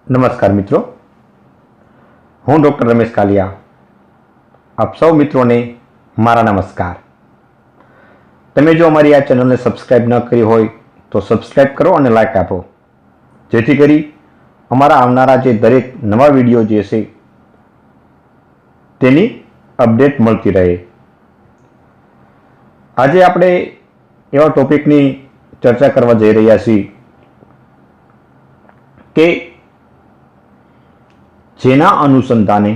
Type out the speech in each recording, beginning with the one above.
નમસ્કાર મિત્રો, હું ડૉક્ટર રમેશ કાલિયા. આપ સૌ મિત્રોને મારા નમસ્કાર. તમે જો અમારી આ ચેનલને સબસ્ક્રાઈબ ન કરી હોય તો સબસ્ક્રાઈબ કરો અને લાઈક આપો, જેથી કરી અમારા આવનારા જે દરેક નવા વિડીયો જે છે તેની અપડેટ મળતી રહે. આજે આપણે એવા ટોપિકની ચર્ચા કરવા જઈ રહ્યા છીએ કે જેના અનુસંધાને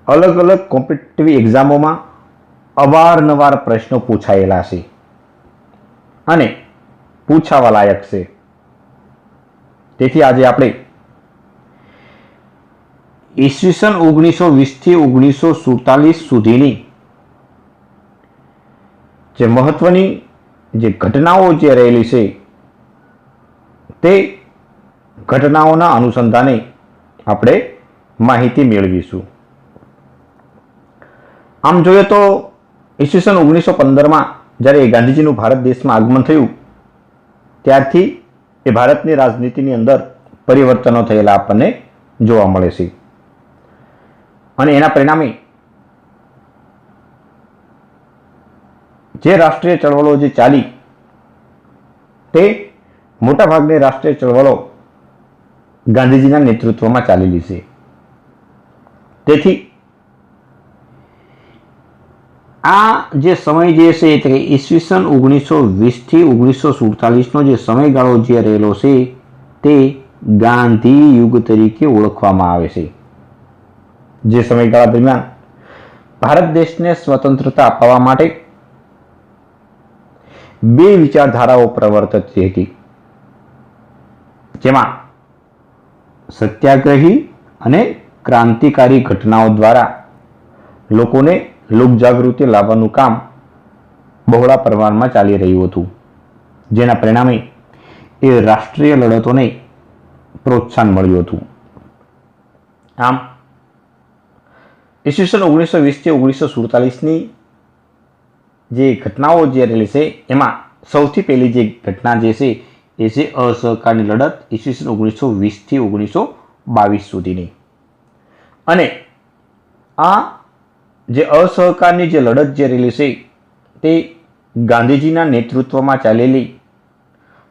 અલગ અલગ કોમ્પિટિટિવ એક્ઝામોમાં અવારનવાર પ્રશ્નો પૂછાયેલા છે અને પૂછાવા લાયક છે. તેથી આજે આપણે ઈસવીસન 1920 થી 1947 સુધીની જે મહત્વની જે ઘટનાઓ જે રહેલી છે તે ઘટનાઓના અનુસંધાને આપણે માહિતી મેળવીશું. આમ જોઈએ તો ઈસવીસન 1915માં જ્યારે ગાંધીજીનું ભારત દેશમાં આગમન થયું ત્યારથી એ ભારતની રાજનીતિની અંદર પરિવર્તનો થયેલા આપણને જોવા મળે છે અને એના પરિણામે જે રાષ્ટ્રીય ચળવળો જે ચાલી તે મોટાભાગની રાષ્ટ્રીય ચળવળો ગાંધીજીના નેતૃત્વમાં ચાલેલી છે. તેથી આ જે સમય જે છે એટલે ઈસવીસન 1920 થી 1947નો જે સમયગાળો જે રહેલો છે તે ગાંધી યુગ તરીકે ઓળખવામાં આવે છે. જે સમયગાળા દરમિયાન ભારત દેશને સ્વતંત્રતા અપાવવા માટે બે વિચારધારાઓ પ્રવર્તતી હતી, જેમાં સત્યાગ્રહી અને ક્રાંતિકારી ઘટનાઓ દ્વારા લોકોને લોકજાગૃતિ લાવવાનું કામ બહોળા પ્રમાણમાં ચાલી રહ્યું હતું, જેના પરિણામે એ રાષ્ટ્રીય લડતોને પ્રોત્સાહન મળ્યું હતું. આમ ઈસવીસન 1920 થી 1947ની જે ઘટનાઓ જે રહેલી છે એમાં સૌથી પહેલી જે ઘટના જે છે એ છે અસહકારની લડત ઈસવીસન 1920 થી 1922 સુધીની. અને આ જે અસહકારની જે લડત જે રહેલી છે તે ગાંધીજીના નેતૃત્વમાં ચાલેલી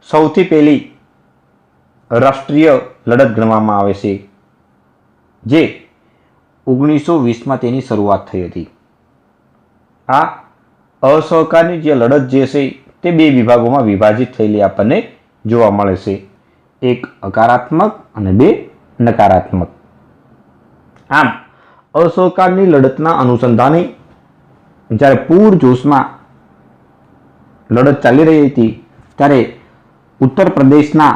સૌથી પહેલી રાષ્ટ્રીય લડત ગણવામાં આવે છે, જે 1920માં તેની શરૂઆત થઈ હતી. આ અસહકારની જે લડત જે છે તે બે વિભાગોમાં વિભાજિત થયેલી આપણને જોવા મળે છે, એક હકારાત્મક અને બે નકારાત્મક. આમ અસહકારની લડતના અનુસંધાને જ્યારે પૂરજોશમાં લડત ચાલી રહી હતી ત્યારે ઉત્તર પ્રદેશના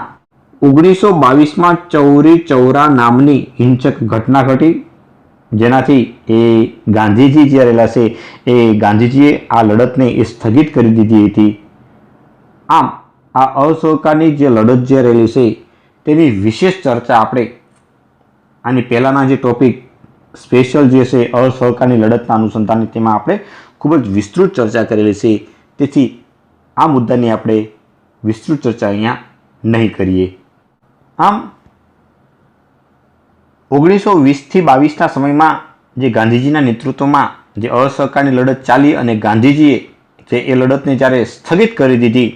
1922માં ચૌરી ચૌરા નામની હિંસક ઘટના ઘટી, જેનાથી એ ગાંધીજી જે રહેલા છે એ ગાંધીજીએ આ લડતને એ સ્થગિત કરી દીધી હતી. આમ આ અસહકારની જે લડત જે રહેલી છે તેની વિશેષ ચર્ચા આપણે આની પહેલાંના જે ટોપિક સ્પેશિયલ જે છે અસહકારની લડતના અનુસંધાને તેમાં આપણે ખૂબ જ વિસ્તૃત ચર્ચા કરેલી છે. તેથી આ મુદ્દાની આપણે વિસ્તૃત ચર્ચા અહીંયા નહીં કરીએ. આમ 1920 થી 22ના સમયમાં જે ગાંધીજીના નેતૃત્વમાં જે અસહકારની લડત ચાલી અને ગાંધીજીએ જે એ લડતને જ્યારે સ્થગિત કરી દીધી,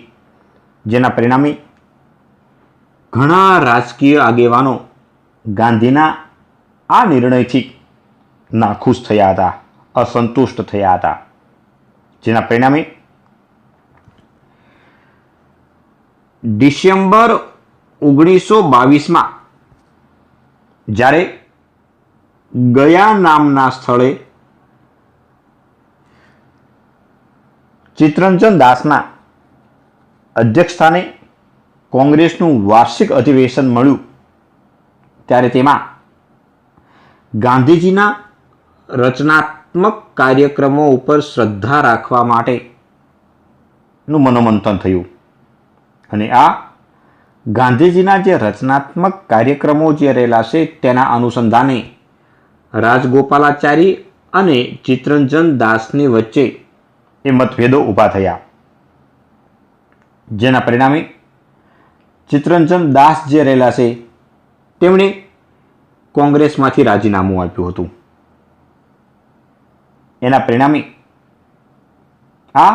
જેના પરિણામે ઘણા રાજકીય આગેવાનો ગાંધીના આ નિર્ણયથી નાખુશ થયા હતા, અસંતુષ્ટ થયા હતા, જેના પરિણામે ડિસેમ્બર 1922માં જ્યારે ગયા નામના સ્થળે ચિત્તરંજન દાસના અધ્યક્ષસ્થાને કોંગ્રેસનું વાર્ષિક અધિવેશન મળ્યું, ત્યારે તેમાં ગાંધીજીના રચનાત્મક કાર્યક્રમો ઉપર શ્રદ્ધા રાખવા માટેનું મનોમંથન થયું. અને આ ગાંધીજીના જે રચનાત્મક કાર્યક્રમો જે રહેલા છે તેના અનુસંધાને રાજગોપાલાચારી અને ચિત્તરંજન દાસની વચ્ચે એ મતભેદો ઊભા થયા, જેના પરિણામે ચિત્તરંજન દાસ જે રહેલા છે તેમણે કોંગ્રેસમાંથી રાજીનામું આપ્યું હતું. એના પરિણામે આ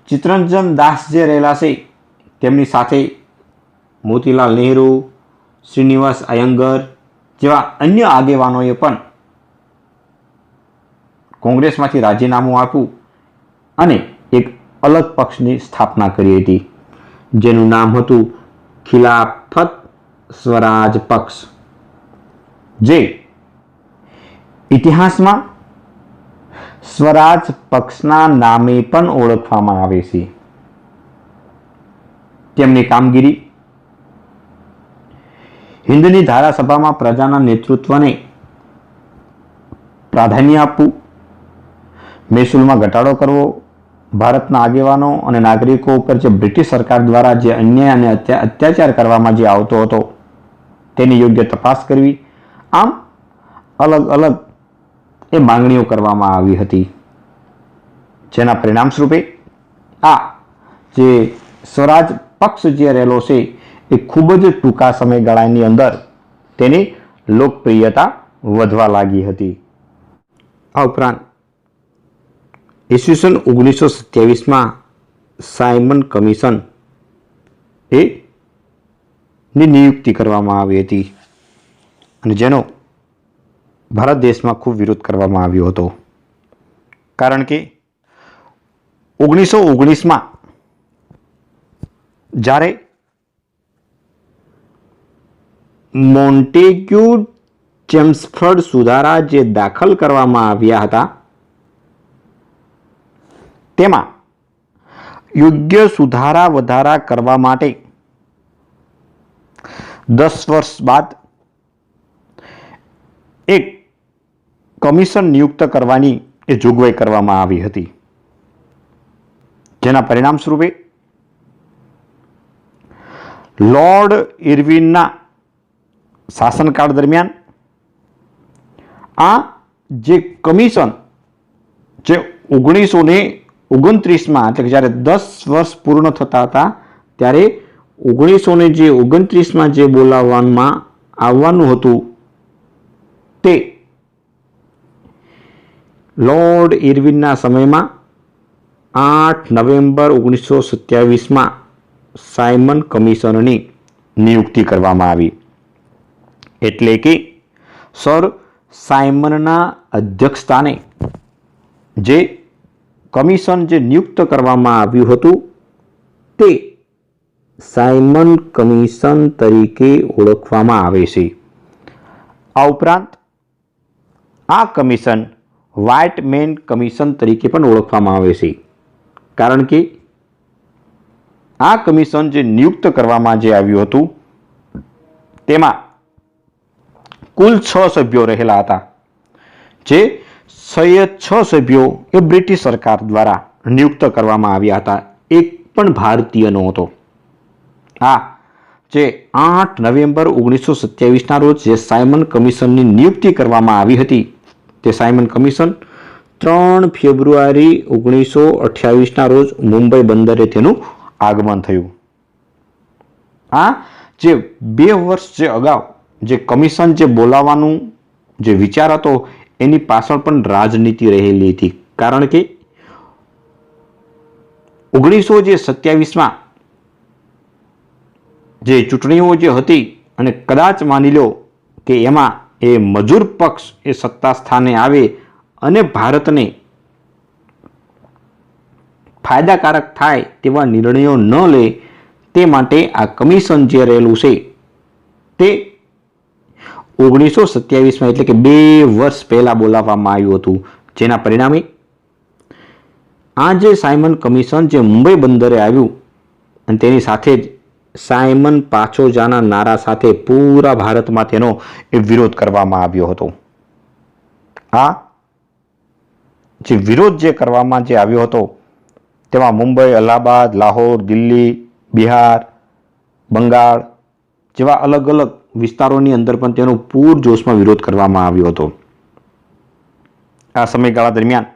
ચિત્તરંજન દાસ જે રહેલા છે તેમની સાથે મોતીલાલ નહેરુ, શ્રીનિવાસ અયંગર જેવા અન્ય આગેવાનોએ પણ કોંગ્રેસમાંથી રાજીનામું આપ્યું અને એક અલગ પક્ષની સ્થાપના કરી હતી, જેનું નામ હતું ખિલાફત સ્વરાજ પક્ષ, જે ઇતિહાસમાં સ્વરાજ પક્ષના નામે પણ ઓળખવામાં આવે છે. તેમની કામગીરી હિન્દની ધારાસભામાં પ્રજાના નેતૃત્વને પ્રાધાન્ય આપવું, મહેસૂલમાં ઘટાડો કરવો, ભારતના આગેવાનો અને નાગરિકો ઉપર જે બ્રિટિશ સરકાર દ્વારા જે અન્યાય અને અત્યાચાર કરવામાં જે આવતો હતો તેની યોગ્ય તપાસ કરવી, આમ અલગ અલગ એ માંગણીઓ કરવામાં આવી હતી, જેના પરિણામ સ્વરૂપે આ જે સ્વરાજ પક્ષ જે રહેલો છે એ ખૂબ જ ટૂંકા સમયગાળાની અંદર તેની લોકપ્રિયતા વધવા લાગી હતી. આ ઉપરાંત ઈસવીસન 1927માં સાયમન કમિશન ની નિયુક્તિ કરવામાં આવી હતી અને જેનો ભારત દેશમાં ખૂબ વિરોધ કરવામાં આવ્યો હતો, કારણ કે 1919માં જ્યારે મોન્ટેગ્યુ ચેમ્સફર્ડ સુધારા જે દાખલ કરવામાં આવ્યા હતા તેમાં યોગ્ય સુધારા વધારા કરવા માટે 10 વર્ષ બાદ એક કમિશન નિયુક્ત કરવાની એ જોગવાઈ કરવામાં આવી હતી, જેના પરિણામ સ્વરૂપે લોર્ડ ઇરવિનના શાસનકાળ દરમિયાન આ જે કમિશન જે 1929માં એટલે કે જ્યારે 10 વર્ષ પૂર્ણ થતા હતા ત્યારે 1929માં જે બોલાવવામાં આવવાનું હતું તે લોર્ડ ઇરવિનના સમયમાં 8 નવેમ્બર 1927માં સાયમન કમિશનની નિયુક્તિ કરવામાં આવી. એટલે કે સર સાયમનના અધ્યક્ષસ્થાને જે કમિશન જે નિયુક્ત કરવામાં આવ્યું હતું તે સાયમન કમિશન તરીકે ઓળખવામાં આવે છે. આ ઉપરાંત આ કમિશન વ્હાઇટ મેન કમિશન તરીકે પણ ઓળખવામાં આવે છે, કારણ કે આ કમિશન જે નિયુક્ત કરવામાં જે આવ્યું હતું તેમાં કુલ 6 સભ્યો રહેલા હતા, જે 6 સભ્યો એ બ્રિટિશ સરકાર દ્વારા નિયુક્ત કરવામાં આવ્યા હતા, એક પણ ભારતીય નહોતો. આ જે 8 નવેમ્બર 1927ના રોજ જે સાયમન કમિશનની નિયુક્તિ કરવામાં આવી હતી તે સાયમન કમિશન 3 ફેબ્રુઆરી 1928ના રોજ મુંબઈ બંદરે તેનું આગમન થયું. આ જે 2 વર્ષ જે અગાઉ જે કમિશન જે બોલાવવાનું જે વિચાર હતો એની પાછળ પણ રાજનીતિ રહેલી હતી, કારણ કે 1927માં જે ચૂંટણીઓ જે હતી અને કદાચ માની લો કે એમાં એ મજૂર પક્ષ એ સત્તા સ્થાને આવે અને ભારતને ફાયદાકારક થાય તેવા નિર્ણયો ન લે તે માટે આ કમિશન જે રહેલું છે તે 1927માં એટલે કે 2 વર્ષ પહેલા બોલાવવામાં આવ્યું હતું, જેના પરિણામે આ જે સાયમન કમિશન જે મુંબઈ બંદરે આવ્યું અને તેની સાથે જ સાયમન પાછો જાના નારા સાથે પૂરા ભારતમાં તેનો વિરોધ કરવામાં આવ્યો હતો. આ જે વિરોધ જે કરવામાં જે આવ્યો હતો તેમાં મુંબઈ, અલ્હાબાદ, લાહોર, દિલ્હી, બિહાર, બંગાળ જેવા અલગ અલગ વિસ્તારોની અંદર પણ તેનો પૂરજોશમાં વિરોધ કરવામાં આવ્યો હતો. આ સમયગાળા દરમિયાન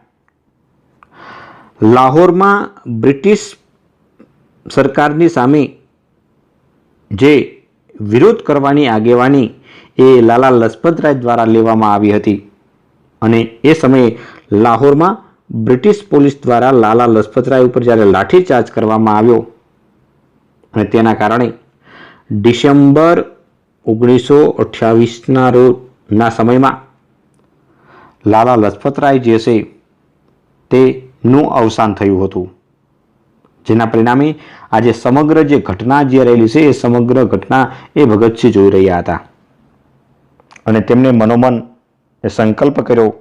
લાહોરમાં બ્રિટિશ સરકારની સામે જે વિરોધ કરવાની આગેવાની એ લાલા લજપતરાય દ્વારા લેવામાં આવી હતી અને એ સમયે લાહોરમાં બ્રિટિશ પોલીસ દ્વારા લાલા લજપતરાય ઉપર જ્યારે લાઠીચાર્જ કરવામાં આવ્યો અને તેના કારણે ડિસેમ્બર 1928ના સમયમાં લાલા લજપતરાય જે છે તેનું અવસાન થયું હતું, જેના પરિણામે આજે સમગ્ર જે ઘટના જે રહેલી છે એ સમગ્ર ઘટના એ ભગતસિંહ જોઈ રહ્યા હતા અને તેમને મનોમન એ સંકલ્પ કર્યો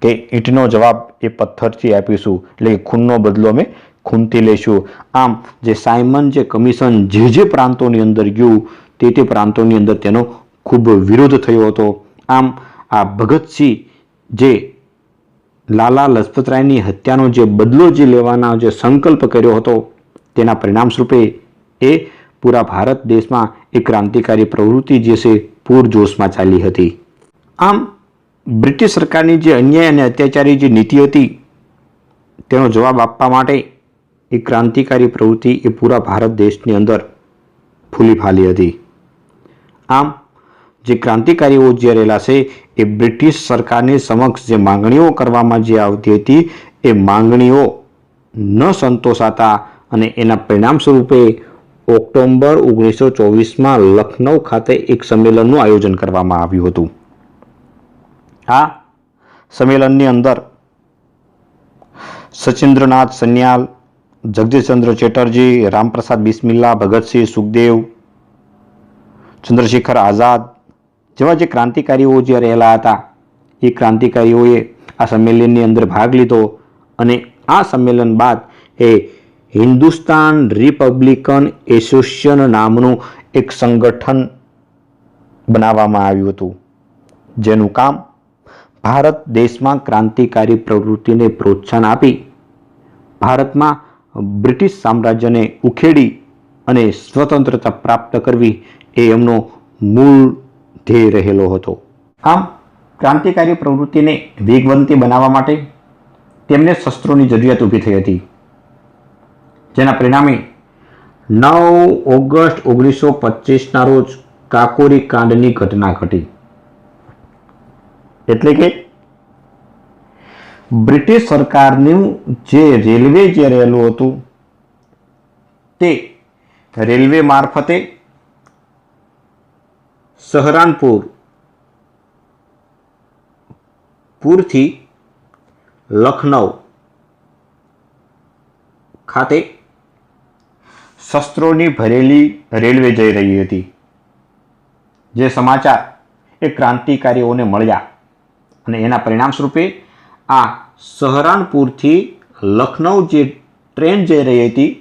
કે ઈંટનો જવાબ એ પથ્થરથી આપીશું, એટલે કે ખૂનનો બદલો અમે ખૂનથી લઈશું. આમ જે સાયમન જે કમિશન જે પ્રાંતોની અંદર ગયું તે પ્રાંતોની અંદર તેનો ખૂબ વિરોધ થયો હતો. આમ આ ભગતસિંહ જે લાલા લજપતરાયની હત્યાનો જે બદલો જે લેવાના જે સંકલ્પ કર્યો હતો તેના પરિણામ સ્વરૂપે એ પૂરા ભારત દેશમાં એક ક્રાંતિકારી પ્રવૃત્તિ જે છે પૂરજોશમાં ચાલી હતી. આમ બ્રિટિશ સરકારની જે અન્યાય અને અત્યાચારી જે નીતિ હતી તેનો જવાબ આપવા માટે એક ક્રાંતિકારી પ્રવૃત્તિ એ પૂરા ભારત દેશની અંદર ફૂલી ફાલી હતી. આમ જે ક્રાંતિકારીઓ જે રહેલા છે એ બ્રિટિશ સરકારની સમક્ષ જે માંગણીઓ કરવામાં જે આવતી હતી એ માંગણીઓ ન સંતોષાતા અને એના પરિણામ સ્વરૂપે ઓક્ટોબર 1924માં લખનૌ ખાતે એક સંમેલનનું આયોજન કરવામાં આવ્યું હતું. આ સંમેલનની અંદર સચિન્દ્રનાથ સન્યાલ, જગદીશચંદ્ર ચેટર્જી, રામપ્રસાદ બિસ્મિલ્લા, ભગતસિંહ, સુખદેવ, ચંદ્રશેખર આઝાદ જેવા જે ક્રાંતિકારીઓ જે રહેલા હતા એ ક્રાંતિકારીઓએ આ સંમેલનની અંદર ભાગ લીધો અને આ સંમેલન બાદ એ હિન્દુસ્તાન રિપબ્લિકન એસોસિએશન નામનું એક સંગઠન બનાવવામાં આવ્યું હતું, જેનું કામ ભારત દેશમાં ક્રાંતિકારી પ્રવૃત્તિને પ્રોત્સાહન આપી ભારતમાં બ્રિટિશ સામ્રાજ્યને ઉખેડી અને સ્વતંત્રતા પ્રાપ્ત કરવી એ એમનો મૂળ ધ્યેય રહેલો હતો. આમ ક્રાંતિકારી પ્રવૃત્તિને વેગવંતી બનાવવા માટે તેમને શસ્ત્રોની જરૂરિયાત ઊભી થઈ હતી, જેના પરિણામે 9 ઓગસ્ટ 1925ના રોજ કાકોરી કાંડની ઘટના ઘટી. એટલે કે બ્રિટિશ સરકારનું જે રેલવે જે રહેલું હતું તે રેલવે મારફતે સહરાનપુર પૂરથી લખનૌ ખાતે શસ્ત્રોની ભરેલી રેલવે જઈ રહી હતી. જે સમાચાર એ ક્રાંતિકારીઓને મળ્યા અને એના પરિણામ સ્વરૂપે આ સહરાનપુરથી લખનૌ જે ટ્રેન જઈ રહી હતી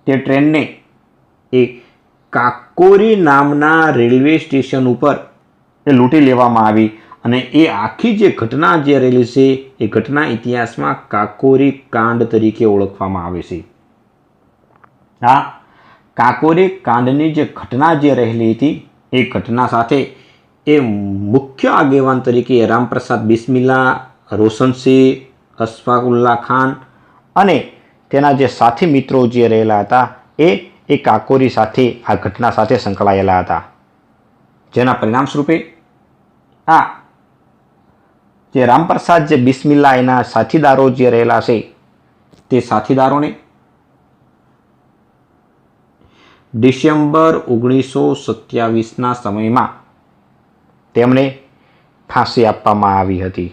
તે ટ્રેનને એ કાકોરી નામના રેલવે સ્ટેશન ઉપર એ લૂંટી લેવામાં આવી અને એ આખી જે ઘટના જે રહેલી છે એ ઘટના ઇતિહાસમાં કાકોરી કાંડ તરીકે ઓળખવામાં આવે છે. આ કાકોરી કાંડની જે ઘટના જે રહેલી હતી એ ઘટના સાથે એ મુખ્ય આગેવાન તરીકે રામપ્રસાદ બિસ્મિલ્લા, રોશનસિંહ, અશફાકુલ્લા ખાન અને તેના જે સાથી મિત્રો જે રહેલા હતા એ કાકોરી સાથે આ ઘટના સાથે સંકળાયેલા હતા, જેના પરિણામ સ્વરૂપે આ જે રામપ્રસાદ જે બિસ્મિલ્લા એના સાથીદારો જે રહેલા છે તે સાથીદારોને ડિસેમ્બર 1927ના સમયમાં તેમને ફાંસી આપવામાં આવી હતી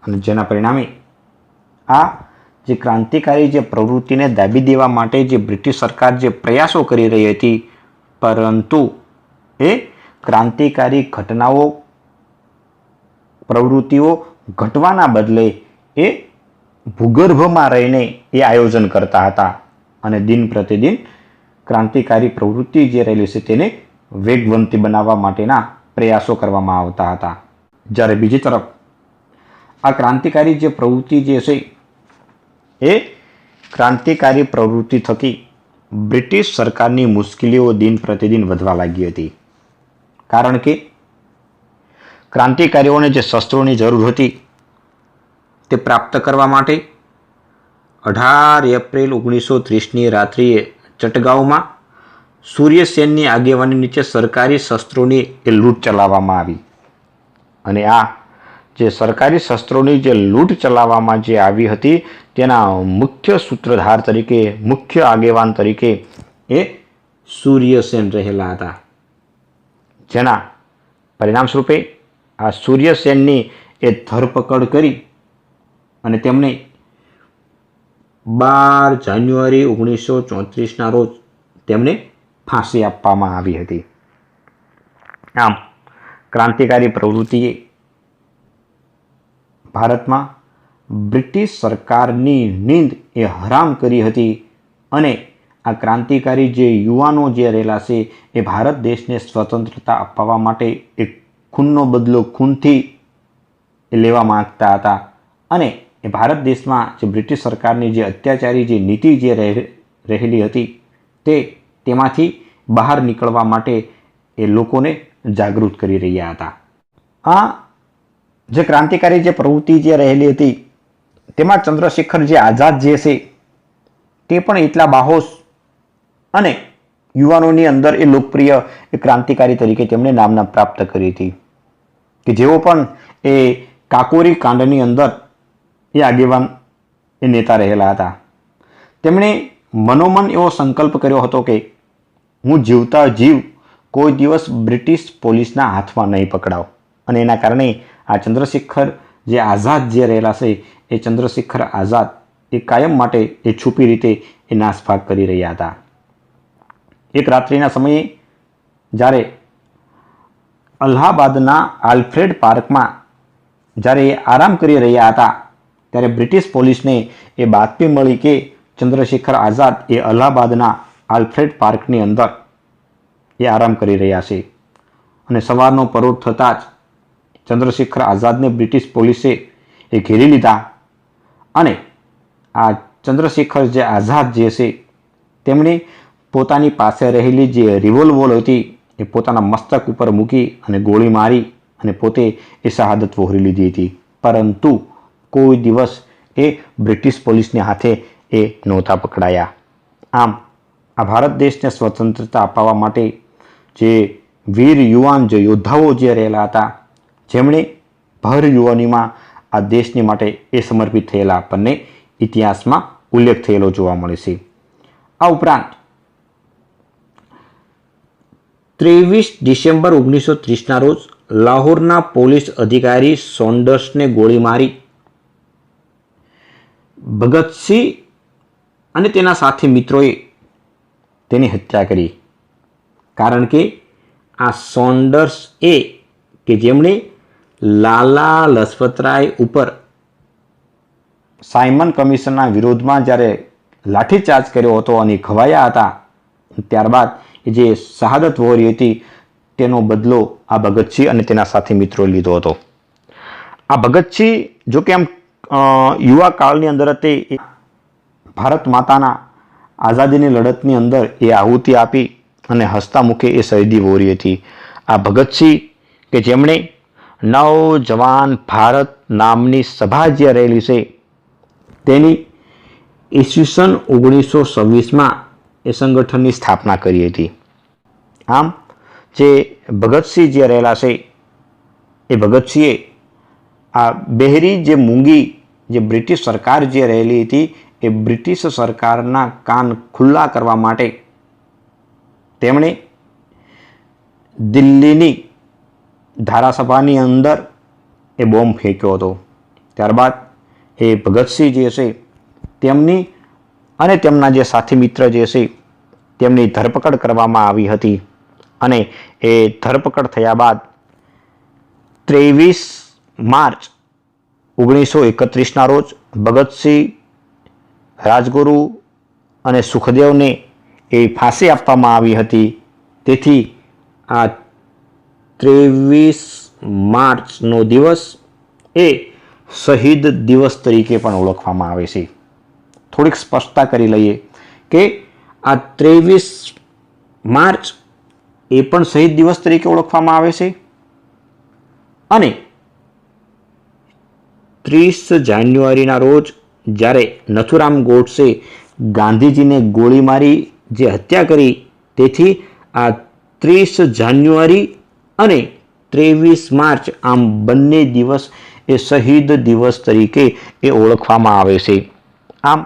અને જેના પરિણામે આ જે ક્રાંતિકારી જે પ્રવૃત્તિને દાબી દેવા માટે જે બ્રિટિશ સરકાર જે પ્રયાસો કરી રહી હતી, પરંતુ એ ક્રાંતિકારી ઘટનાઓ પ્રવૃત્તિઓ ઘટવાના બદલે એ ભૂગર્ભમાં રહીને એ આયોજન કરતા હતા અને દિન પ્રતિદિન ક્રાંતિકારી પ્રવૃત્તિ જે રહેલી છે તેને વેગવંતી બનાવવા માટેના પ્રયાસો કરવામાં આવતા હતા. જ્યારે બીજી તરફ આ ક્રાંતિકારી જે પ્રવૃત્તિ જે છે એ ક્રાંતિકારી પ્રવૃત્તિ થકી બ્રિટિશ સરકારની મુશ્કેલીઓ દિન પ્રતિદિન વધવા લાગી હતી, કારણ કે ક્રાંતિકારીઓને જે શસ્ત્રોની જરૂર હતી તે પ્રાપ્ત કરવા માટે 18 એપ્રિલ 1930ની રાત્રિએ ચટગાંવમાં સૂર્યસેનની આગેવાની નીચે સરકારી શસ્ત્રોની એ લૂંટ ચલાવવામાં આવી અને આ જે સરકારી શસ્ત્રોની જે લૂંટ ચલાવવામાં જે આવી હતી તેના મુખ્ય સૂત્રધાર તરીકે, મુખ્ય આગેવાન તરીકે એ સૂર્યસેન રહેલા હતા, જેના પરિણામ સ્વરૂપે આ સૂર્યસેનની એ ધરપકડ કરી અને તેમને 12 જાન્યુઆરી 1934ના રોજ તેમને ફાંસી આપવામાં આવી હતી. આમ ક્રાંતિકારી પ્રવૃત્તિએ ભારતમાં બ્રિટિશ સરકારની નીંદ એ હરામ કરી હતી અને આ ક્રાંતિકારી જે યુવાનો જે રહેલા છે એ ભારત દેશને સ્વતંત્રતા અપાવવા માટે એક ખૂનનો બદલો ખૂનથી લેવા માંગતા હતા અને એ ભારત દેશમાં જે બ્રિટિશ સરકારની જે અત્યાચારી જે નીતિ જે રહેલી હતી તેમાંથી બહાર નીકળવા માટે એ લોકોને જાગૃત કરી રહ્યા હતા. આ જે ક્રાંતિકારી જે પ્રવૃત્તિ જે રહેલી હતી તેમાં ચંદ્રશેખર જે આઝાદ જે છે તે પણ એટલા બાહોશ અને યુવાનોની અંદર એ લોકપ્રિય એ ક્રાંતિકારી તરીકે તેમણે નામના પ્રાપ્ત કરી હતી કે જેઓ પણ એ કાકોરી કાંડની અંદર એ આગેવાન એ નેતા રહેલા હતા. તેમણે મનોમન એવો સંકલ્પ કર્યો હતો કે હું જીવતા જીવ કોઈ દિવસ બ્રિટિશ પોલીસના હાથમાં નહીં પકડાવ અને એના કારણે આ ચંદ્રશેખર જે આઝાદ જે રહેલા છે એ ચંદ્રશેખર આઝાદ એ કાયમ માટે એ છુપી રીતે એ નાસભાગ કરી રહ્યા હતા. એક રાત્રિના સમયે જ્યારે અલ્હાબાદના આલ્ફ્રેડ પાર્કમાં જ્યારે એ આરામ કરી રહ્યા હતા ત્યારે બ્રિટિશ પોલીસને એ બાતમી મળી કે ચંદ્રશેખર આઝાદ એ અલ્હાબાદના આલ્ફ્રેડ પાર્કની અંદર એ આરામ કરી રહ્યા છે અને સવારનો પરોઢ થતાં જ ચંદ્રશેખર આઝાદને બ્રિટિશ પોલીસે એ ઘેરી લીધા અને આ ચંદ્રશેખર જે આઝાદ જે છે તેમણે પોતાની પાસે રહેલી જે રિવોલ્વર હતી એ પોતાના મસ્તક ઉપર મૂકી અને ગોળી મારી અને પોતે એ શહાદત વહોરી લીધી હતી. પરંતુ કોઈ દિવસ એ બ્રિટિશ પોલીસને હાથે એ નહોતા પકડાયા. આમ આ ભારત દેશને સ્વતંત્રતા અપાવવા માટે જે વીર યુવાન જે યોદ્ધાઓ જે રહેલા હતા જેમણે ભર યુવાનીમાં આ દેશની માટે એ સમર્પિત થયેલા આપણને ઇતિહાસમાં ઉલ્લેખ થયેલો જોવા મળે છે. આ ઉપરાંત 23 ડિસેમ્બર 1930ના રોજ લાહોરના પોલીસ અધિકારી સોન્ડર્સને ગોળી મારી ભગતસિંહ અને તેના સાથી મિત્રોએ તેની હત્યા કરી. કારણ કે આ સોન્ડર્સ એ કે જેમણે લાલા લજપતરાય ઉપર સાયમન કમિશનના વિરોધમાં જ્યારે લાઠીચાર્જ કર્યો હતો અને ઘવાયા હતા ત્યારબાદ જે શહાદત વહોરી હતી તેનો બદલો આ ભગતસિંહ અને તેના સાથી મિત્રોએ લીધો હતો. આ ભગતસિંહ જો કે આમ યુવા કાળની અંદર તે ભારત માતાના આઝાદીની લડતની અંદર એ આહુતિ આપી અને હસતા મુખે એ શહીદી વહોરી હતી. આ ભગતસિંહ કે જેમણે નવજવાન ભારત નામની સભા જે રહેલી છે તેની ઈસવીસન 1926માં એ સંગઠનની સ્થાપના કરી હતી. આમ જે ભગતસિંહ જે રહેલા છે એ ભગતસિંહે આ બહેરી જે મૂંગી જે બ્રિટિશ સરકાર જે રહેલી હતી એ બ્રિટિશ સરકારના કાન ખુલ્લા કરવા માટે તેમણે દિલ્હીની ધારાસભાની અંદર એ બોમ્બ ફેંક્યો હતો. ત્યારબાદ એ ભગતસિંહ જે છે તેમની અને તેમના જે સાથી મિત્ર જે છે તેમની ધરપકડ કરવામાં આવી હતી અને એ ધરપકડ થયા બાદ 23 માર્ચ 1931ના રોજ ભગતસિંહ, રાજગુરુ અને સુખદેવને એ ફાંસી આપવામાં આવી હતી. તેથી આ 23 માર્ચનો દિવસ એ શહીદ દિવસ તરીકે પણ ઓળખવામાં આવે છે. થોડીક સ્પષ્ટતા કરી લઈએ કે આ 23 માર્ચ એ પણ શહીદ દિવસ તરીકે ઓળખવામાં આવે છે અને 30 જાન્યુઆરીના રોજ જ્યારે નથુરામ ગોડસે ગાંધીજીને ગોળી મારી જે હત્યા કરી તેથી આ 30 જાન્યુઆરી અને 23 માર્ચ આમ બંને દિવસ એ શહીદ દિવસ તરીકે એ ઓળખવામાં આવે છે. આમ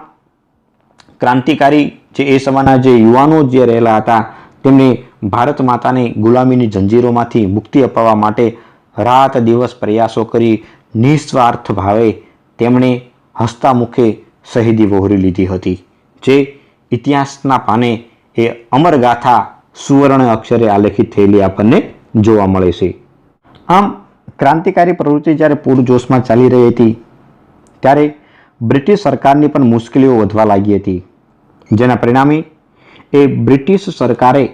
ક્રાંતિકારી જે એ સમયના જે યુવાનો જે રહેલા હતા તેમને ભારત માતાને ગુલામીની જંજીરોમાંથી મુક્તિ અપાવવા માટે રાત દિવસ પ્રયાસો કરી નિસ્વાર્થ ભાવે તેમણે હસતા મુખે શહીદી વહોરી લીધી હતી, જે ઇતિહાસના પાને એ અમરગાથા સુવર્ણ અક્ષરે આલેખિત થયેલી આપણને જોવા મળે છે. આમ ક્રાંતિકારી પ્રવૃત્તિ જ્યારે પૂરજોશમાં ચાલી રહી હતી ત્યારે બ્રિટિશ સરકારની પણ મુશ્કેલીઓ વધવા લાગી હતી, જેના પરિણામે એ બ્રિટિશ સરકારે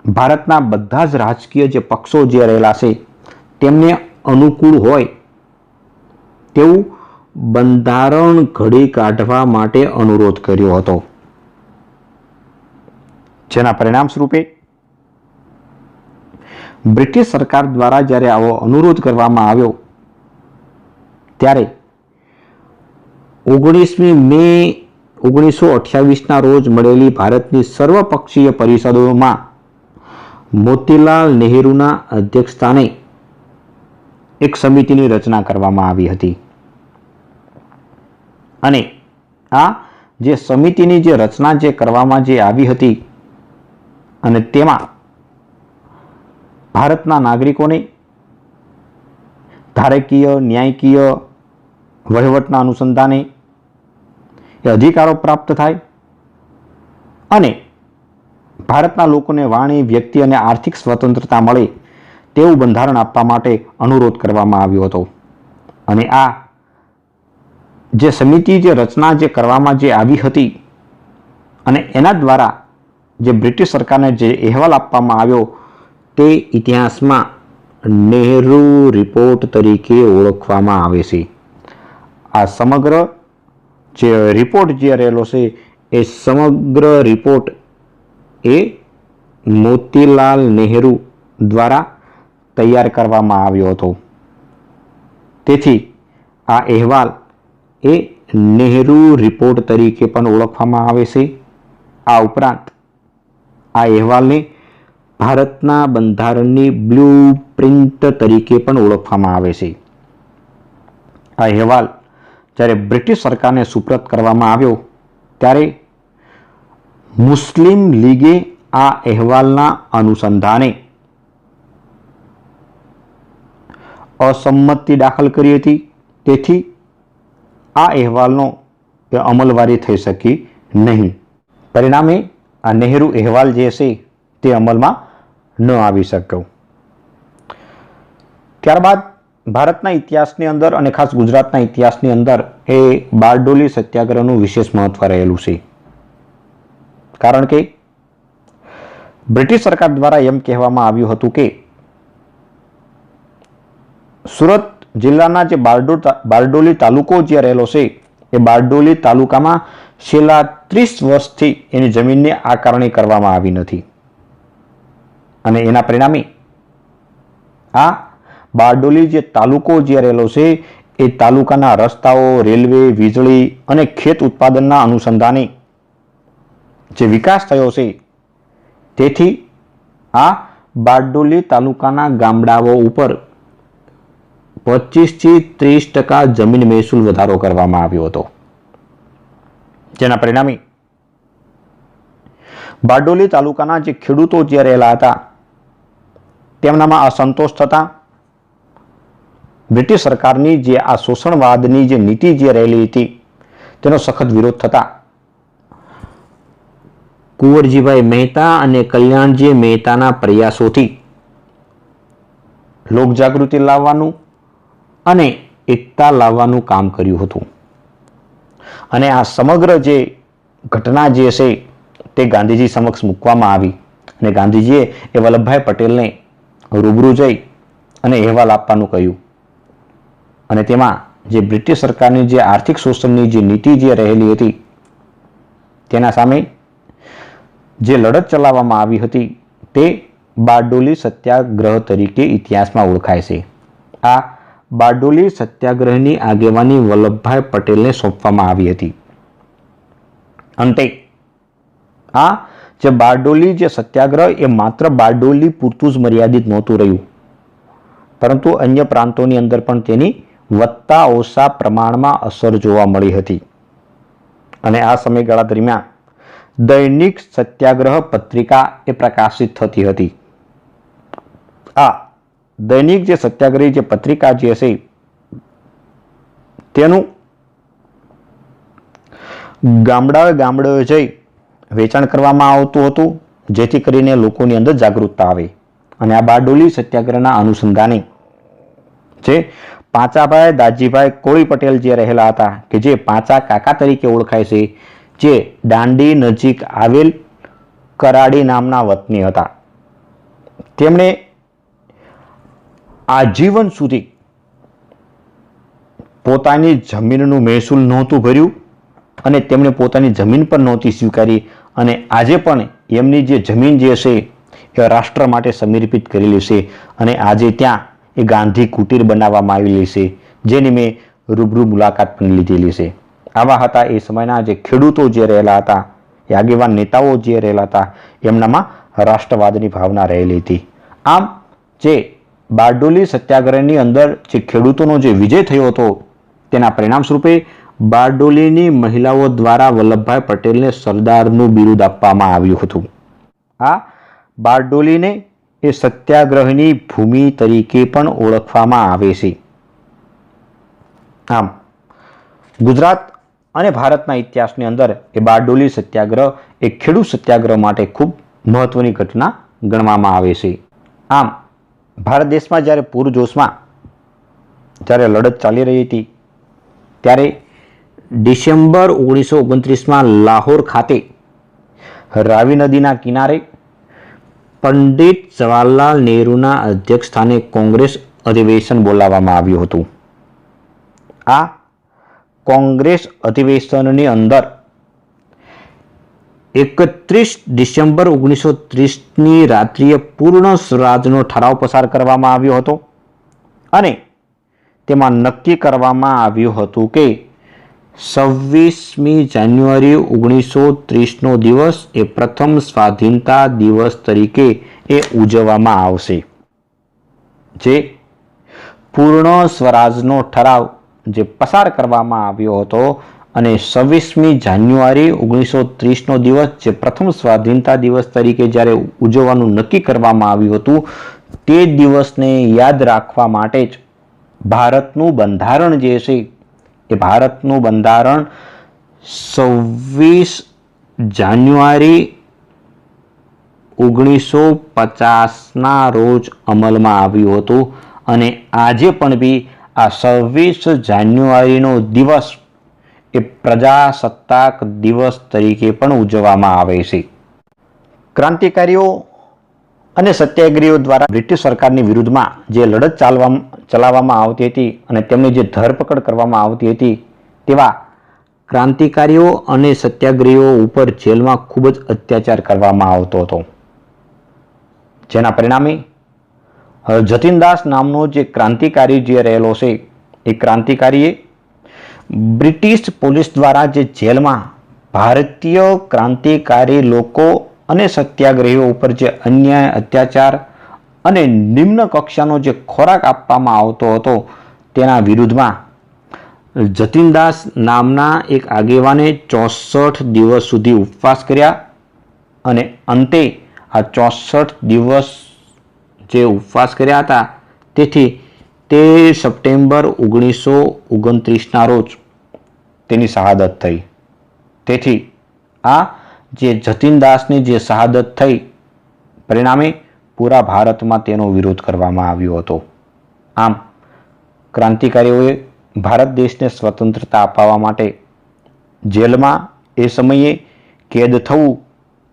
ભારતના બધા જ રાજકીય જે પક્ષો જે રહેલા છે તેમને અનુકૂળ હોય તેવું બંધારણ ઘડી કાઢવા માટે અનુરોધ કર્યો હતો, જેના પરિણામ સ્વરૂપે બ્રિટિશ સરકાર દ્વારા જ્યારે આવો અનુરોધ કરવામાં આવ્યો ત્યારે 19મી મે 1928ના રોજ મળેલી ભારતની સર્વપક્ષીય પરિષદોમાં મોતીલાલ નહેરુના અધ્યક્ષસ્થાને એક સમિતિની રચના કરવામાં આવી હતી અને આ જે સમિતિની જે રચના જે કરવામાં જે આવી હતી અને તેમાં ભારતના નાગરિકોને ધારાકીય ન્યાયકીય વહીવટના અનુસંધાને એ અધિકારો પ્રાપ્ત થાય અને ભારતના લોકોને વાણી વ્યક્તિ અને આર્થિક સ્વતંત્રતા મળે તેવું બંધારણ આપવા માટે અનુરોધ કરવામાં આવ્યો હતો. અને આ જે સમિતિ જે રચના જે કરવામાં જે આવી હતી અને એના દ્વારા જે બ્રિટિશ સરકારને જે અહેવાલ આપવામાં આવ્યો તે ઇતિહાસમાં નહેરુ રિપોર્ટ તરીકે ઓળખવામાં આવે છે. આ સમગ્ર જે રિપોર્ટ જે રહેલો છે એ સમગ્ર રિપોર્ટ એ મોતીલાલ નહેરુ દ્વારા તૈયાર કરવામાં આવ્યો હતો. તેથી આ અહેવાલ એ નહેરુ રિપોર્ટ તરીકે પણ ઓળખવામાં આવે છે. આ ઉપરાંત આ અહેવાલને ભારતના બંધારણની બ્લુ પ્રિન્ટ તરીકે પણ ઓળખવામાં આવે છે. આ અહેવાલ જ્યારે બ્રિટિશ સરકારને સુપ્રત કરવામાં આવ્યો ત્યારે મુસ્લિમ લીગે આ અહેવાલના અનુસંધાને અસંમતિ દાખલ કરી હતી. તેથી આ અહેવાલનો અમલવારી થઈ શકી નહીં. પરિણામે આ નહેરુ અહેવાલ જે છે તે અમલમાં ન આવી શક્યો. ત્યારબાદ ભારતના ઇતિહાસની અંદર અને ખાસ ગુજરાતના ઇતિહાસની અંદર એ બારડોલી સત્યાગ્રહનું વિશેષ મહત્વ રહેલું છે. કારણ કે બ્રિટિશ સરકાર દ્વારા એમ કહેવામાં આવ્યું હતું કે સુરત જિલ્લાના જે બારડોલી તાલુકો જે રહેલો છે એ બારડોલી તાલુકામાં છેલ્લા 30 વર્ષથી એની જમીનની આકારણી કરવામાં આવી નથી અને એના પરિણામે આ બારડોલી જે તાલુકો જે રહેલો છે એ તાલુકાના રસ્તાઓ, રેલવે, વીજળી અને ખેત ઉત્પાદનના અનુસંધાને જે વિકાસ થયો છે તેથી આ બારડોલી તાલુકાના ગામડાઓ ઉપર 25 થી 30% જમીન મહેસૂલ વધારો કરવામાં આવ્યો હતો, જેના પરિણામે બારડોલી તાલુકાના જે ખેડૂતો જે રહેલા હતા તેમનામાં અસંતોષ થતા બ્રિટિશ સરકારની જે આ શોષણવાદની જે નીતિ જે રહેલી હતી તેનો સખત વિરોધ થતા કુંવરજીભાઈ મહેતા અને કલ્યાણજી મહેતાના પ્રયાસોથી લોકજાગૃતિ લાવવાનું અને એકતા લાવવાનું કામ કર્યું હતું. અને આ સમગ્ર જે ઘટના જે છે તે ગાંધીજી સમક્ષ મૂકવામાં આવી અને ગાંધીજીએ એ વલ્લભભાઈ પટેલને રૂબરૂ જઈ અને અહેવાલ આપવાનું કહ્યું અને તેમાં જે બ્રિટિશ સરકારની જે આર્થિક શોષણની જે નીતિ જે રહેલી હતી તેના સામે જે લડત ચલાવવામાં આવી હતી તે બારડોલી સત્યાગ્રહ તરીકે ઇતિહાસમાં ઓળખાય છે. આ બારડોલી સત્યાગ્રહની આગેવાની વલ્લભભાઈ પટેલને સોંપવામાં આવી હતી. અંતે આ જે બારડોલી જે સત્યાગ્રહ એ માત્ર બારડોલી પૂરતું જ મર્યાદિત નહોતું રહ્યું, પરંતુ અન્ય પ્રાંતોની અંદર પણ તેની વધતા ઓછા પ્રમાણમાં અસર જોવા મળી હતી. અને આ સમયગાળા દરમિયાન દૈનિક સત્યાગ્રહ પત્રિકા એ પ્રકાશિત થતી હતી. આ દૈનિક જે સત્યાગ્રહી જે પત્રિકા જે હશે તેનું ગામડાએ જઈ વેચાણ કરવામાં આવતું હતું, જેથી કરીને લોકોની અંદર જાગૃતતા આવે. અને આ બારડોલી સત્યાગ્રહના અનુસંધાને જે પાંચાભાઈ દાજીભાઈ કોળી પટેલ જે રહેલા હતા, કે જે પાંચા કાકા તરીકે ઓળખાય છે, જે દાંડી નજીક આવેલ કરાડી નામના વતની હતા. તેમણે આજીવન સુધી પોતાની જમીનનું મહેસૂલ નહોતું ભર્યું અને તેમણે પોતાની જમીન પણ નહોતી સ્વીકારી. અને આજે પણ એમની જે જમીન જે છે એ રાષ્ટ્ર માટે સમર્પિત કરેલી છે. અને આજે ત્યાં એ ગાંધી કુટીર બનાવવામાં આવેલી છે, જેની મેં રૂબરૂ મુલાકાત પણ લીધેલી છે. આવા હતા એ સમયના જે ખેડૂતો જે રહેલા હતા, એ આગેવાન નેતાઓ જે રહેલા હતા, એમનામાં રાષ્ટ્રવાદની ભાવના રહેલી હતી. આમ જે બારડોલી સત્યાગ્રહની અંદર જે ખેડૂતોનો જે વિજય થયો હતો, તેના પરિણામ સ્વરૂપે બારડોલીની મહિલાઓ દ્વારા વલ્લભભાઈ પટેલને સરદારનું બિરુદ આપવામાં આવ્યું હતું. આ બારડોલીને એ સત્યાગ્રહની ભૂમિ તરીકે પણ ઓળખવામાં આવે છે. આમ ગુજરાત અને ભારતના ઇતિહાસની અંદર એ બારડોલી સત્યાગ્રહ એ ખેડૂત સત્યાગ્રહ માટે ખૂબ મહત્વની ઘટના ગણવામાં આવે છે. આમ ભારત દેશમાં જ્યારે પૂરજોશમાં જ્યારે લડત ચાલી રહી હતી, ત્યારે ડિસેમ્બર 1929માં લાહોર ખાતે રાવી નદીના કિનારે પંડિત જવાહરલાલ નહેરુના અધ્યક્ષસ્થાને કોંગ્રેસ અધિવેશન બોલાવવામાં આવ્યું હતું. આ કોંગ્રેસ અધિવેશનની અંદર 31 ડિસેમ્બર 1930ની રાત્રિએ પૂર્ણ સ્વરાજનો ઠરાવ પસાર કરવામાં આવ્યો હતો. અને તેમાં નક્કી કરવામાં આવ્યું હતું કે 26મી જાન્યુઆરી 1930નો દિવસ એ પ્રથમ સ્વાધીનતા દિવસ તરીકે એ ઉજવવામાં આવશે. જે પૂર્ણ સ્વરાજનો ઠરાવ જે પસાર કરવામાં આવ્યો હતો અને 26મી જાન્યુઆરી 1930નો દિવસ જે પ્રથમ સ્વાધીનતા દિવસ તરીકે જ્યારે ઉજવવાનું નક્કી કરવામાં આવ્યું હતું, તે દિવસને યાદ રાખવા માટે જ ભારતનું બંધારણ જે છે એ ભારતનું બંધારણ 26 જાન્યુઆરી 1950ના રોજ અમલમાં આવ્યું હતું. અને આજે પણ બી આ 26 જાન્યુઆરીનો દિવસ એ પ્રજાસત્તાક દિવસ તરીકે પણ ઉજવવામાં આવે છે. ક્રાંતિકારીઓ અને સત્યાગ્રહીઓ દ્વારા બ્રિટિશ સરકારની વિરુદ્ધમાં જે લડત ચલાવવામાં આવતી હતી અને તેમની જે ધરપકડ કરવામાં આવતી હતી, તેવા ક્રાંતિકારીઓ અને સત્યાગ્રહીઓ ઉપર જેલમાં ખૂબ જ અત્યાચાર કરવામાં આવતો હતો. જેના પરિણામે જતીનદાસ નામનો જે ક્રાંતિકારી જે રહેલો છે, એ ક્રાંતિકારીએ બ્રિટિશ પોલીસ દ્વારા જે જેલમાં ભારતીય ક્રાંતિકારી લોકો અને સત્યાગ્રહીઓ ઉપર જે અન્યાય, અત્યાચાર અને નિમ્ન કક્ષાનો જે ખોરાક આપવામાં આવતો હતો, તેના વિરુદ્ધમાં જતીનદાસ નામના એક આગેવાને 64 દિવસ સુધી ઉપવાસ કર્યા. અને અંતે આ 64 દિવસ જે ઉપવાસ કર્યા હતા, તેથી 13 સપ્ટેમ્બર 1929ના રોજ તેની શહાદત થઈ. તેથી આ જે જતીનદાસની જે શહાદત થઈ, પરિણામે પૂરા ભારતમાં તેનો વિરોધ કરવામાં આવ્યો હતો. આમ ક્રાંતિકારીઓએ ભારત દેશને સ્વતંત્રતા અપાવવા માટે જેલમાં એ સમયે કેદ થવું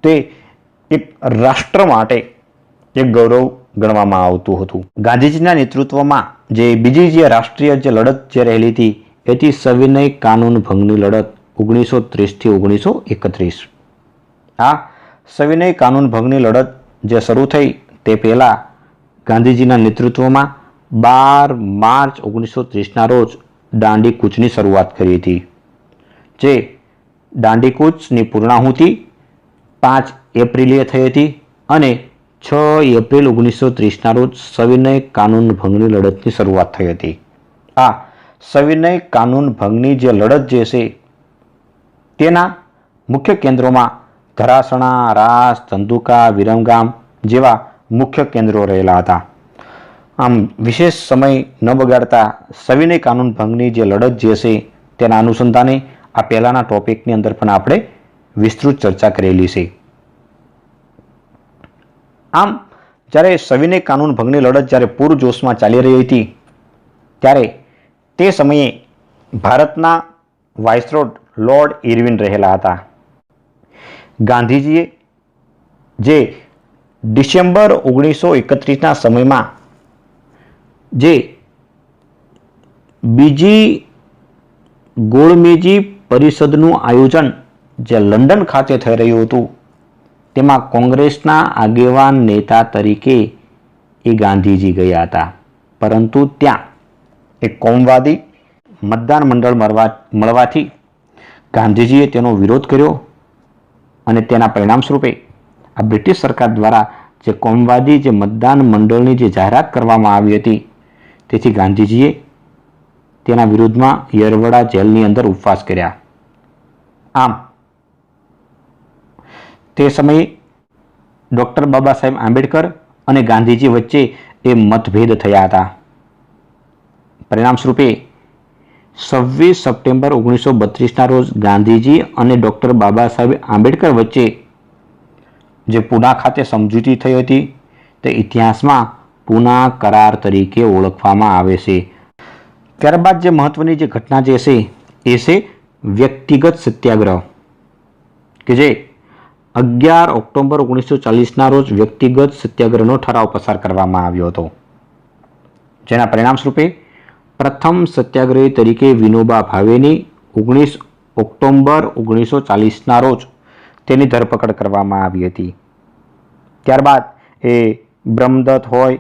તે એક રાષ્ટ્ર માટે એક ગૌરવ ગણવામાં આવતું હતું. ગાંધીજીના નેતૃત્વમાં જે બીજી જે રાષ્ટ્રીય જે લડત જે રહેલી હતી, એ હતી સવિનય કાનૂન ભંગની લડત 1930થી 1931. આ સવિનય કાનૂન ભંગની લડત જે શરૂ થઈ તે પહેલાં ગાંધીજીના નેતૃત્વમાં 12 માર્ચ 1930ના રોજ દાંડી કૂચની શરૂઆત કરી હતી. જે દાંડી કૂચની પૂર્ણાહુતિ 5 એપ્રિલે થઈ હતી અને 6 એપ્રિલ 1930ના રોજ સવિનય કાનૂન ભંગની લડતની શરૂઆત થઈ હતી. આ સવિનય કાનૂન ભંગની જે લડત જે છે તેના મુખ્ય કેન્દ્રોમાં ધરાસણા, રાસ, ધંધુકા, વિરમગામ જેવા મુખ્ય કેન્દ્રો રહેલા હતા. આમ વિશેષ સમય ન બગાડતા સવિનય કાનૂન ભંગની જે લડત જે છે તેના અનુસંધાને આ પહેલાના ટોપિકની અંદર પણ આપણે વિસ્તૃત ચર્ચા કરેલી છે. આમ જ્યારે સવિનય કાનૂન ભંગની લડત જ્યારે પૂરજોશમાં ચાલી રહી હતી ત્યારે તે સમયે ભારતના વાઇસરોય લોર્ડ ઇરવિન રહેલા હતા. ગાંધીજીએ જે ડિસેમ્બર 1931ના સમયમાં જે બીજી ગોળમેજી પરિષદનું આયોજન જે લંડન ખાતે થઈ રહ્યું હતું તેમાં કોંગ્રેસના આગેવાન નેતા તરીકે એ ગાંધીજી ગયા હતા. પરંતુ ત્યાં એક કોમવાદી મતદાન મંડળ મળવાથી ગાંધીજીએ તેનો વિરોધ કર્યો અને તેના પરિણામ સ્વરૂપે આ બ્રિટિશ સરકાર દ્વારા જે કોમવાદી જે મતદાન મંડળની જે જાહેરાત કરવામાં આવી હતી તેથી ગાંધીજીએ તેના વિરુદ્ધમાં યરવડા જેલની અંદર ઉપવાસ કર્યા. આમ તે સમયે ડૉક્ટર બાબા સાહેબ આંબેડકર અને ગાંધીજી વચ્ચે એ મતભેદ થયા હતા. પરિણામ સ્વરૂપે 26 સપ્ટેમ્બર 1932ના રોજ ગાંધીજી અને ડૉક્ટર બાબા સાહેબ આંબેડકર વચ્ચે જે પૂના ખાતે સમજૂતી થઈ હતી તે ઇતિહાસમાં પૂના કરાર તરીકે ઓળખવામાં આવે છે. ત્યારબાદ જે મહત્વની જે ઘટના જે છે એ છે વ્યક્તિગત સત્યાગ્રહ કે જે 11 ઓક્ટોબર 1940ના રોજ વ્યક્તિગત સત્યાગ્રહનો ઠરાવ પસાર કરવામાં આવ્યો હતો. જેના પરિણામ સ્વરૂપે પ્રથમ સત્યાગ્રહી તરીકે વિનોબા ભાવેની 19 ઓક્ટોબર 1940ના રોજ તેની ધરપકડ કરવામાં આવી હતી. ત્યારબાદ એ બ્રહ્મદત્ત હોય,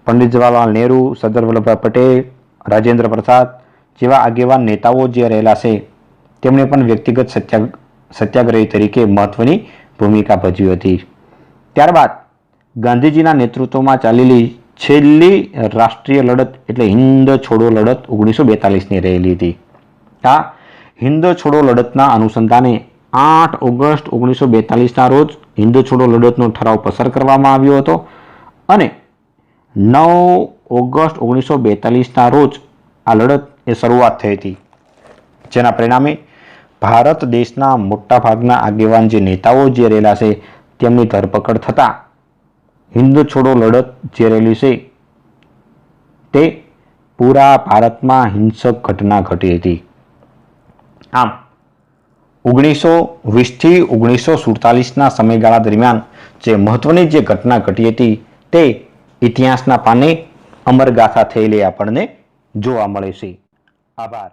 પંડિત જવાહરલાલ નહેરુ, સરદાર વલ્લભભાઈ પટેલ, રાજેન્દ્ર પ્રસાદ જેવા આગેવાન નેતાઓ જે રહેલા છે તેમણે પણ વ્યક્તિગત સત્યાગ્રહી તરીકે મહત્વની ભૂમિકા ભજવી હતી. ત્યારબાદ ગાંધીજીના નેતૃત્વમાં ચાલેલી છેલ્લી રાષ્ટ્રીય લડત એટલે હિન્દ છોડો લડત 1942ની રહેલી હતી. આ હિન્દ છોડો લડતના અનુસંધાને 8 ઓગસ્ટ 1942ના રોજ હિન્દ છોડો લડતનો ઠરાવ પસાર કરવામાં આવ્યો હતો અને 9 ઓગસ્ટ 1942ના રોજ આ લડત એ શરૂઆત થઈ હતી. જેના પરિણામે ભારત દેશના મોટાભાગના આગેવાન જે નેતાઓ જે રહેલા છે તેમની ધરપકડ થતાં હિન્દ છોડો લડત જે રહેલી છે તે પૂરા ભારતમાં હિંસક ઘટના ઘટી હતી. આમ 1920થી 1947ના સમયગાળા દરમિયાન જે મહત્વની જે ઘટના ઘટી હતી તે ઇતિહાસના પાને અમરગાથા થયેલી આપણને જોવા મળે છે. આભાર.